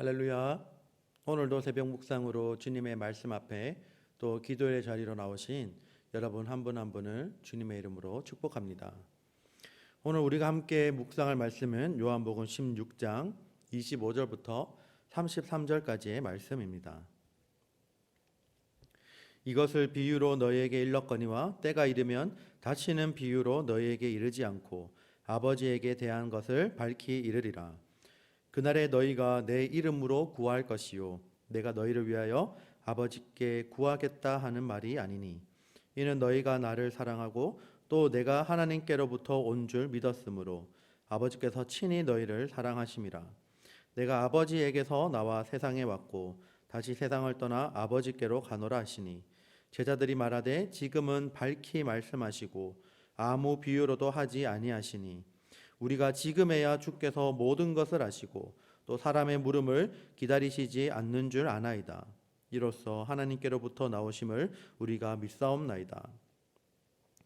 할렐루야. 오늘도 새벽 묵상으로 주님의 말씀 앞에 또 기도의 자리로 나오신 여러분 한 분 한 분을 주님의 이름으로 축복합니다. 오늘 우리가 함께 묵상할 말씀은 요한복음 16장 25절부터 33절까지의 말씀입니다. 이것을 비유로 너희에게 일렀거니와 때가 이르면 다시는 비유로 너희에게 이르지 않고 아버지에게 대한 것을 밝히 이르리라. 그날에 너희가 내 이름으로 구할 것이요 내가 너희를 위하여 아버지께 구하겠다 하는 말이 아니니 이는 너희가 나를 사랑하고 또 내가 하나님께로부터 온 줄 믿었으므로 아버지께서 친히 너희를 사랑하심이라. 내가 아버지에게서 나와 세상에 왔고 다시 세상을 떠나 아버지께로 가노라 하시니 제자들이 말하되 지금은 밝히 말씀하시고 아무 비유로도 하지 아니하시니 우리가 지금에야 주께서 모든 것을 아시고 또 사람의 물음을 기다리시지 않는 줄 아나이다. 이로써 하나님께로부터 나오심을 우리가 믿사옵나이다.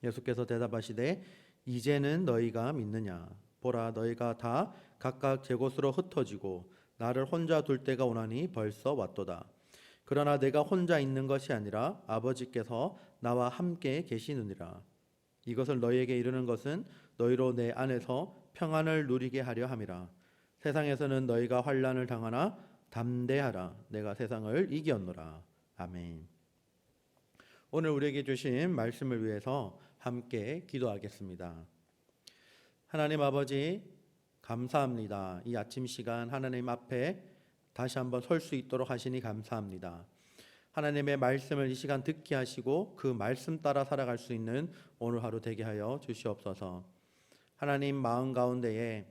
예수께서 대답하시되 이제는 너희가 믿느냐? 보라, 너희가 다 각각 제 곳으로 흩어지고 나를 혼자 둘 때가 오나니 벌써 왔도다. 그러나 내가 혼자 있는 것이 아니라 아버지께서 나와 함께 계시느니라. 이것을 너희에게 이르는 것은 너희로 내 안에서 평안을 누리게 하려 함이라. 세상에서는 너희가 환난을 당하나 담대하라. 내가 세상을 이겼노라. 아멘. 오늘 우리에게 주신 말씀을 위해서 함께 기도하겠습니다. 하나님 아버지, 감사합니다. 이 아침 시간 하나님 앞에 다시 한번 설 수 있도록 하시니 감사합니다. 하나님의 말씀을 이 시간 듣게 하시고 그 말씀 따라 살아갈 수 있는 오늘 하루 되게 하여 주시옵소서. 하나님 마음 가운데에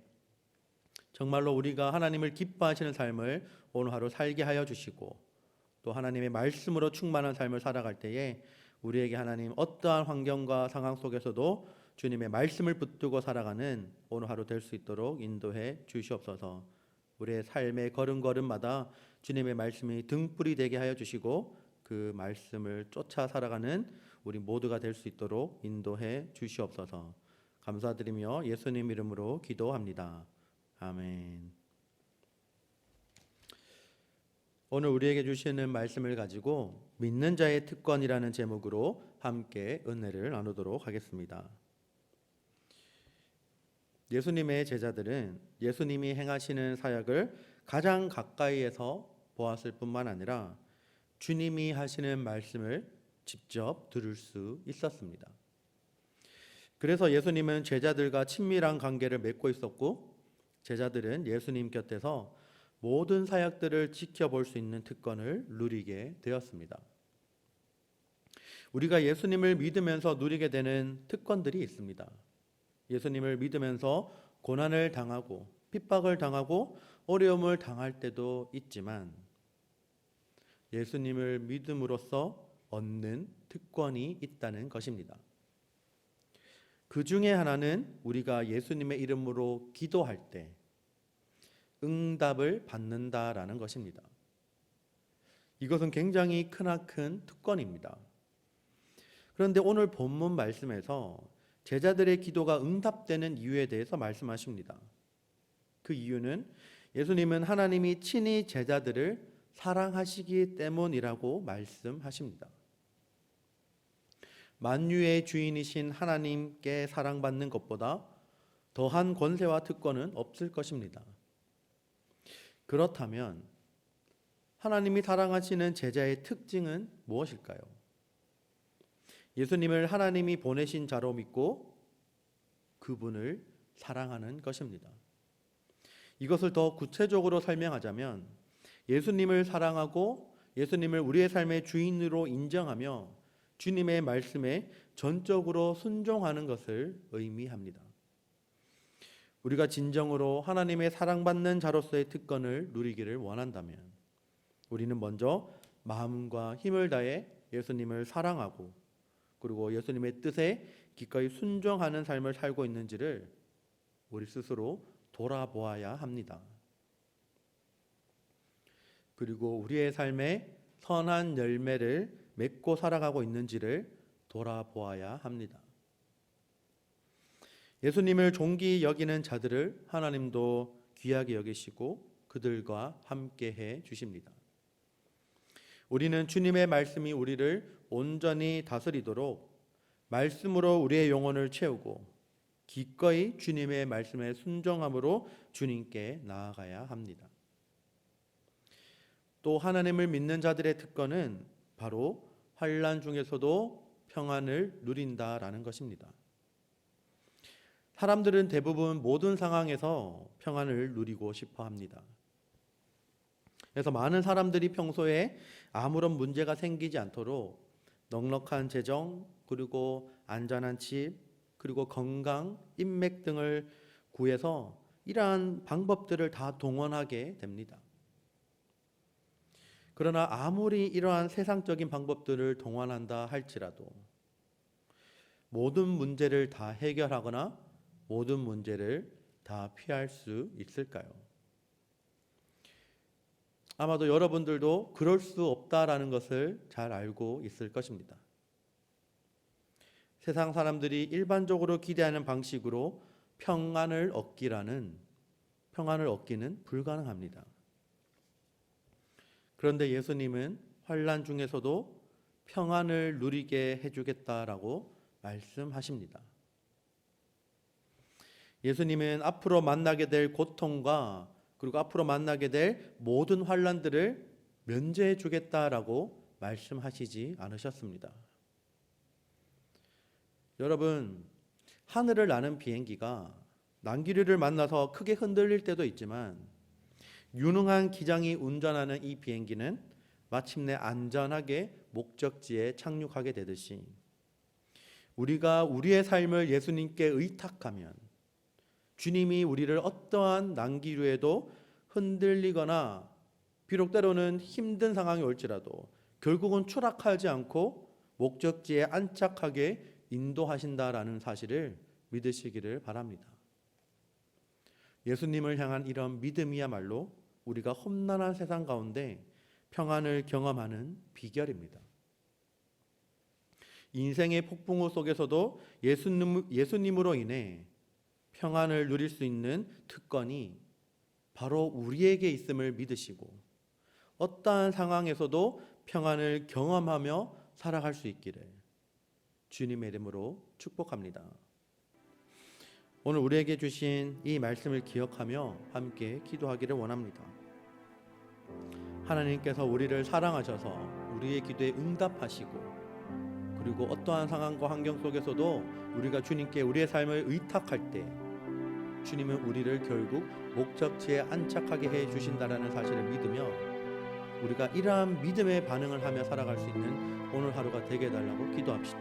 정말로 우리가 하나님을 기뻐하시는 삶을 오늘 하루 살게 하여 주시고 또 하나님의 말씀으로 충만한 삶을 살아갈 때에 우리에게 하나님 어떠한 환경과 상황 속에서도 주님의 말씀을 붙들고 살아가는 오늘 하루 될 수 있도록 인도해 주시옵소서. 우리의 삶의 걸음걸음마다 주님의 말씀이 등불이 되게 하여 주시고 그 말씀을 쫓아 살아가는 우리 모두가 될 수 있도록 인도해 주시옵소서. 감사드리며 예수님 이름으로 기도합니다. 아멘. 오늘 우리에게 주시는 말씀을 가지고 믿는 자의 특권이라는 제목으로 함께 은혜를 나누도록 하겠습니다. 예수님의 제자들은 예수님이 행하시는 사역을 가장 가까이에서 보았을 뿐만 아니라 주님이 하시는 말씀을 직접 들을 수 있었습니다. 그래서 예수님은 제자들과 친밀한 관계를 맺고 있었고 제자들은 예수님 곁에서 모든 사역들을 지켜볼 수 있는 특권을 누리게 되었습니다. 우리가 예수님을 믿으면서 누리게 되는 특권들이 있습니다. 예수님을 믿으면서 고난을 당하고 핍박을 당하고 어려움을 당할 때도 있지만 예수님을 믿음으로써 얻는 특권이 있다는 것입니다. 그 중에 하나는 우리가 예수님의 이름으로 기도할 때 응답을 받는다라는 것입니다. 이것은 굉장히 크나큰 특권입니다. 그런데 오늘 본문 말씀에서 제자들의 기도가 응답되는 이유에 대해서 말씀하십니다. 그 이유는 예수님은 하나님이 친히 제자들을 사랑하시기 때문이라고 말씀하십니다. 만유의 주인이신 하나님께 사랑받는 것보다 더한 권세와 특권은 없을 것입니다. 그렇다면 하나님이 사랑하시는 제자의 특징은 무엇일까요? 예수님을 하나님이 보내신 자로 믿고 그분을 사랑하는 것입니다. 이것을 더 구체적으로 설명하자면 예수님을 사랑하고 예수님을 우리의 삶의 주인으로 인정하며 주님의 말씀에 전적으로 순종하는 것을 의미합니다. 우리가 진정으로 하나님의 사랑받는 자로서의 특권을 누리기를 원한다면 우리는 먼저 마음과 힘을 다해 예수님을 사랑하고 그리고 예수님의 뜻에 기꺼이 순종하는 삶을 살고 있는지를 우리 스스로 돌아보아야 합니다. 그리고 우리의 삶에 선한 열매를 맺고 살아가고 있는지를 돌아보아야 합니다. 예수님을 존귀 여기는 자들을 하나님도 귀하게 여기시고 그들과 함께해 주십니다. 우리는 주님의 말씀이 우리를 온전히 다스리도록 말씀으로 우리의 영혼을 채우고 기꺼이 주님의 말씀에 순종함으로 주님께 나아가야 합니다. 또 하나님을 믿는 자들의 특권은 바로 환난 중에서도 평안을 누린다라는 것입니다. 사람들은 대부분 모든 상황에서 평안을 누리고 싶어 합니다. 그래서 많은 사람들이 평소에 아무런 문제가 생기지 않도록 넉넉한 재정, 그리고 안전한 집, 그리고 건강, 인맥 등을 구해서 이러한 방법들을 다 동원하게 됩니다. 그러나 아무리 이러한 세상적인 방법들을 동원한다 할지라도 모든 문제를 다 해결하거나 모든 문제를 다 피할 수 있을까요? 아마도 여러분들도 그럴 수 없다라는 것을 잘 알고 있을 것입니다. 세상 사람들이 일반적으로 기대하는 방식으로 평안을 얻기는 불가능합니다. 그런데 예수님은 환난 중에서도 평안을 누리게 해주겠다라고 말씀하십니다. 예수님은 앞으로 만나게 될 고통과 그리고 앞으로 만나게 될 모든 환난들을 면제해 주겠다라고 말씀하시지 않으셨습니다. 여러분, 하늘을 나는 비행기가 난기류를 만나서 크게 흔들릴 때도 있지만 유능한 기장이 운전하는 이 비행기는 마침내 안전하게 목적지에 착륙하게 되듯이 우리가 우리의 삶을 예수님께 의탁하면 주님이 우리를 어떠한 난기류에도 흔들리거나 비록 때로는 힘든 상황이 올지라도 결국은 추락하지 않고 목적지에 안착하게 인도하신다라는 사실을 믿으시기를 바랍니다. 예수님을 향한 이런 믿음이야말로 우리가 험난한 세상 가운데 평안을 경험하는 비결입니다. 인생의 폭풍우 속에서도 예수님으로 인해 평안을 누릴 수 있는 특권이 바로 우리에게 있음을 믿으시고 어떠한 상황에서도 평안을 경험하며 살아갈 수 있기를 주님의 이름으로 축복합니다. 오늘 우리에게 주신 이 말씀을 기억하며 함께 기도하기를 원합니다. 하나님께서 우리를 사랑하셔서 우리의 기도에 응답하시고 그리고 어떠한 상황과 환경 속에서도 우리가 주님께 우리의 삶을 의탁할 때 주님은 우리를 결국 목적지에 안착하게 해 주신다라는 사실을 믿으며 우리가 이러한 믿음의 반응을 하며 살아갈 수 있는 오늘 하루가 되게 해달라고 기도합시다.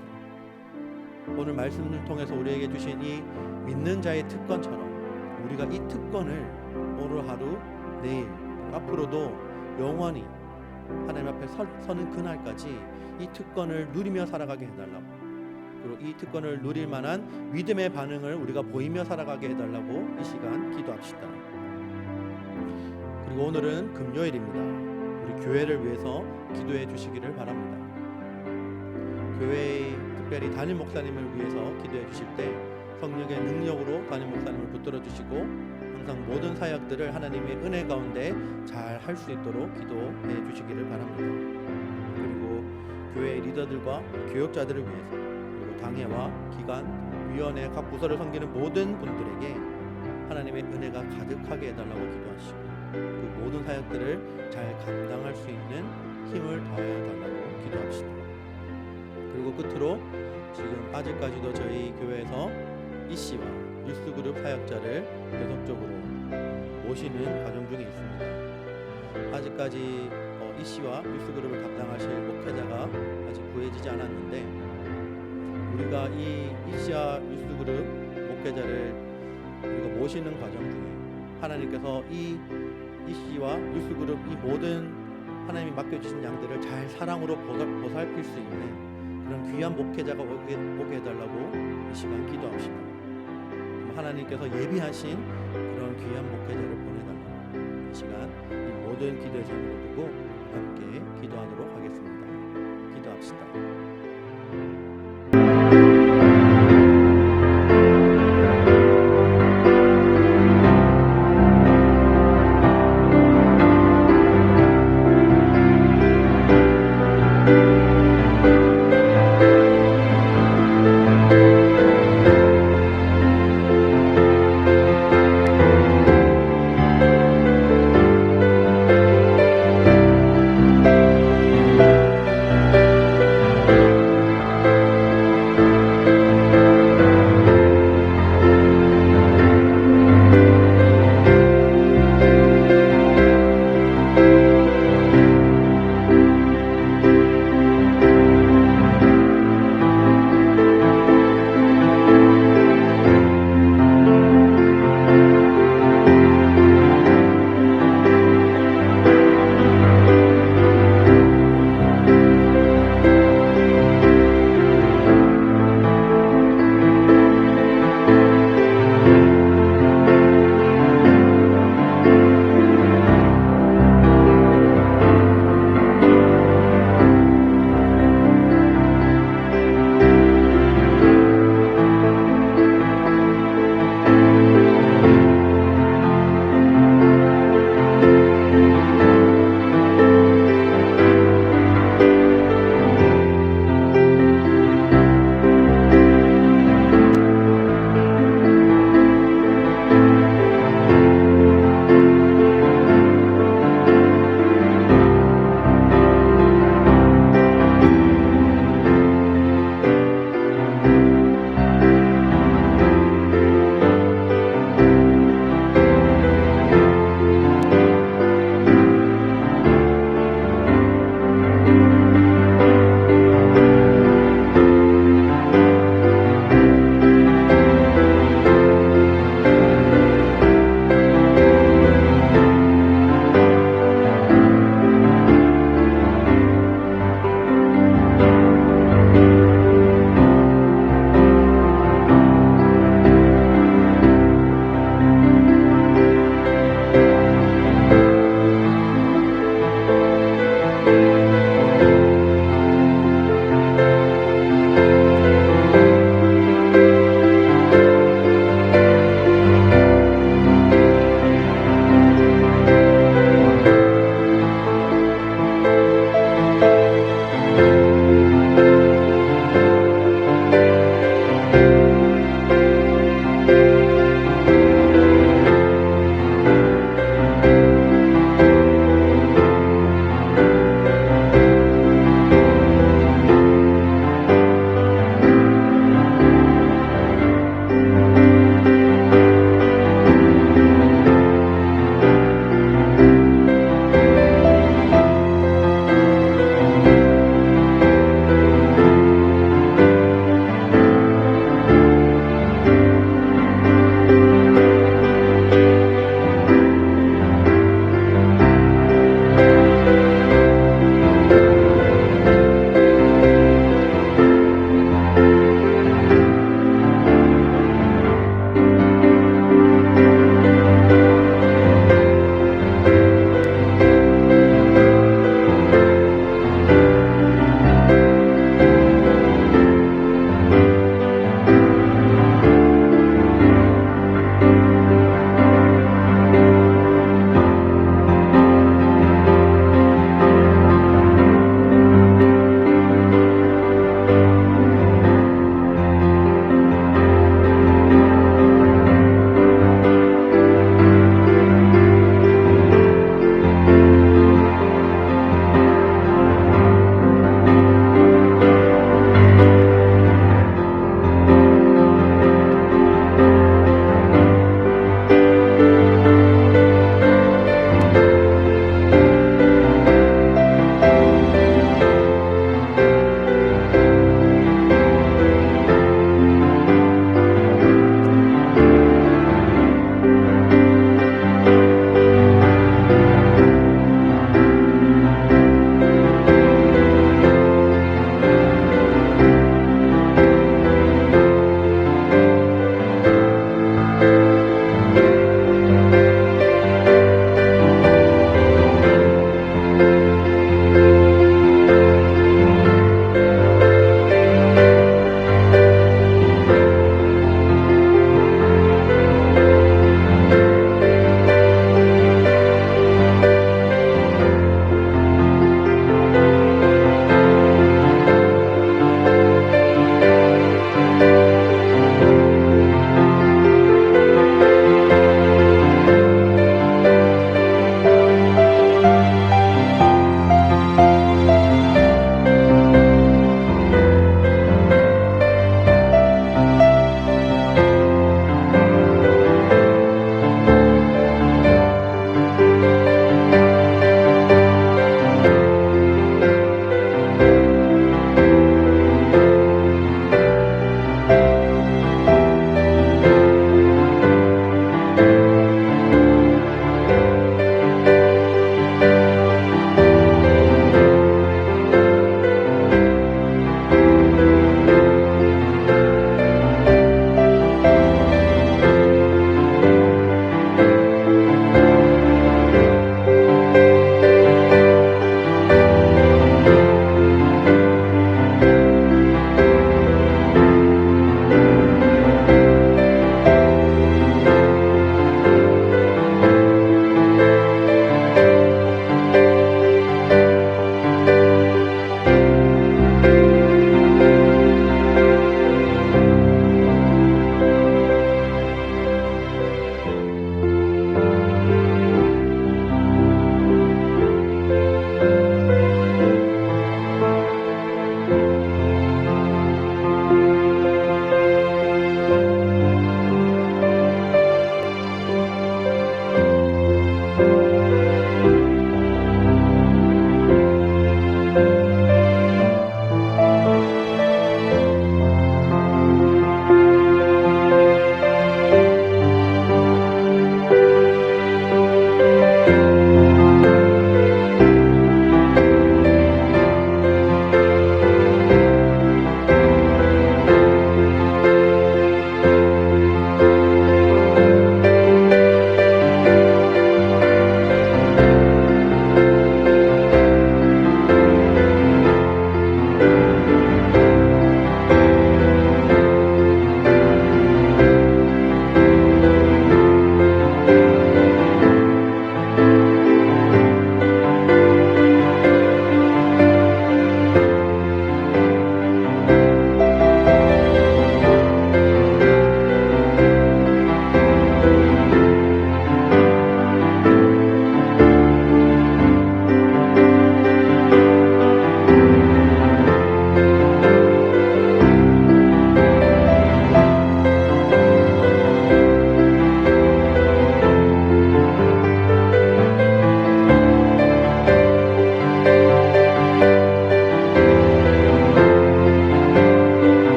오늘 말씀을 통해서 우리에게 주신 이 믿는 자의 특권처럼 우리가 이 특권을 오늘 하루, 내일, 앞으로도 영원히 하나님 앞에 서는 그날까지 이 특권을 누리며 살아가게 해달라고, 그리고 이 특권을 누릴 만한 믿음의 반응을 우리가 보이며 살아가게 해달라고 이 시간 기도합시다. 그리고 오늘은 금요일입니다. 우리 교회를 위해서 기도해 주시기를 바랍니다. 교회의 특별히 담임 목사님을 위해서 기도해 주실 때 성령의 능력으로 담임 목사님을 붙들어 주시고 항상 모든 사역들을 하나님의 은혜 가운데 잘 할 수 있도록 기도해 주시기를 바랍니다. 그리고 교회 리더들과 교역자들을 위해서 그리고 당회와 기관, 위원회 각 부서를 섬기는 모든 분들에게 하나님의 은혜가 가득하게 해달라고 기도하시고 그 모든 사역들을 잘 감당할 수 있는 힘을 더하여 달라고 기도합시다. 그리고 끝으로 지금 아직까지도 저희 교회에서 이씨와 뉴스그룹 사역자를 계속적으로 모시는 과정 중에 있습니다. 아직까지 이씨와 뉴스그룹을 담당하실 목회자가 아직 구해지지 않았는데 우리가 이 이씨와 뉴스그룹 목회자를 우리가 모시는 과정 중에 하나님께서 이 이씨와 뉴스그룹 이 모든 하나님이 맡겨주신 양들을 잘 사랑으로 보살필 수 있는 그런 귀한 목회자가 오게 해달라고 이 시간 기도합시다. 하나님께서 예비하신 그런 귀한 목회자를 보내달라고 이 시간 이 모든 기도의 제목을 두고 함께 기도하도록 하겠습니다. 기도합시다.